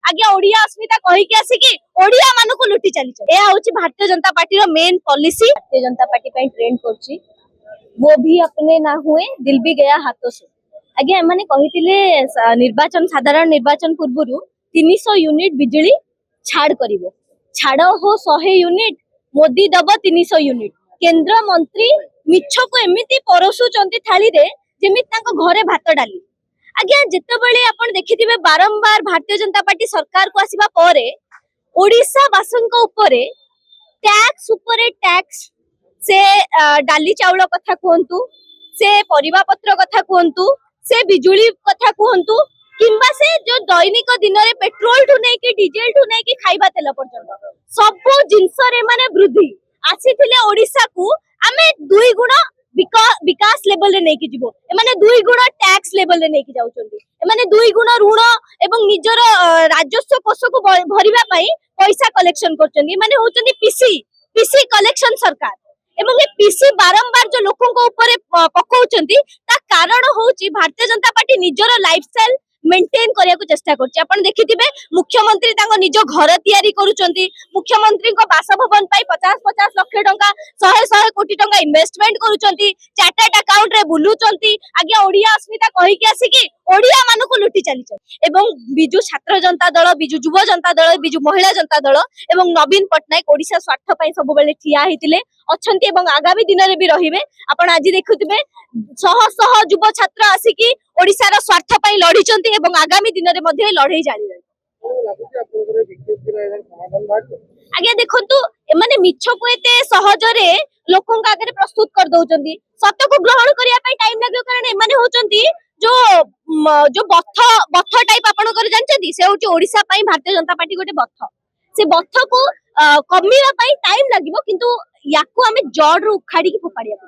आज्ञा ओडिया अस्मिता कहिके आसिकी ओडिया मानकु लुटी चली ए होची भारतीय जनता पार्टी रो main policy. Bharatiya Janata party पे ट्रेंड करची वो भी अपने ना हुए दिल भी गया हाथों से। आज्ञा एमाने कहितिले निर्वाचन साधारण निर्वाचन पूर्वरु 300 यूनिट बिजली छाड़ करिवे छाड़ हो 100 यूनिट मोदी दब 300 यूनिट केंद्र मंत्री मिछ को एमिति परसुचंती थाली रे जेमिति तांको घरे भात डाली। आज्ञा जेतेबेले आपण देखिथिबे बारंबार भारतीय जनता पार्टी सरकार को आसीबा परे ओडिसा वासनक उपरे टैक्स से डाली चाउल कथा कहतु से परिबा पत्र कथा कहतु से बिजुली कथा कहतु किंबा से जो दैनिक दिन रे पेट्रोल ठु नै कि डीजल ठु नै कि खाइबा तेल पर्यंत सब जिंस रे माने वृद्धि आसीथिले ओडिसा को आमे 2 गुण विकास लेवल रे नै कि जिवो ए माने 2 गुण टैक्स लेवल रे नै कि जाउचंदी ए माने 2 गुण ऋण एवं निजर राजस्व कोष को भरिबा पई पैसा कलेक्शन करचंदी माने होचंदी पीसी कलेक्शन सरकार एवं ए पीसी बारंबार जो लोकों को ऊपर पकाउचंदी ता कारण होची भारतीय जनता पार्टी निजर लाइफस्टाइल मेंटेन करिया को चेष्टा करछि। आपण देखिथिबे मुख्यमंत्री तांको निजो घर तयारी करूचंती मुख्यमंत्री को बासभवन पाई 50-50 लाख टंका 100 कोटी टंका इन्वेस्टमेंट करूचंती चार्टर्ड अकाउंट रे बुलुचंती आज्ञा ओडिया अस्मिता कहिके आसिकी ओडिया मानकु लुटी चली एवं बिजु छात्र जनता दल बिजु युवा जनता दल बिजु महिला जनता दल एवं नवीन पटनायक ओडिसा स्वार्थ पई सब बेले ठिया हितिले अछंती एवं आगामी दिन रे भी रहिबे। आपण आज देखुथिबे शह शह युवा छात्र आसिकी ओडिसा रो स्वार्थ पई लढिचंती एवं आगामी दिन रे मध्ये लढाई जारी आज्ञा देखंतु एमाने मिछ को एते सहजरे लोकन का आगे प्रस्तुत कर दउचंती सत्य को ग्रहण करिया पई टाइम लागो कारण एमाने होचंती जो बथ टाइप आपण कर जानचंती से होची ओडिसा पई भारतीय जनता पार्टी गोटे बथ से बथ को कमीरा पई टाइम लागिवो किंतु याको हमें जड़ रो उखाड़ी की फोपाड़िया।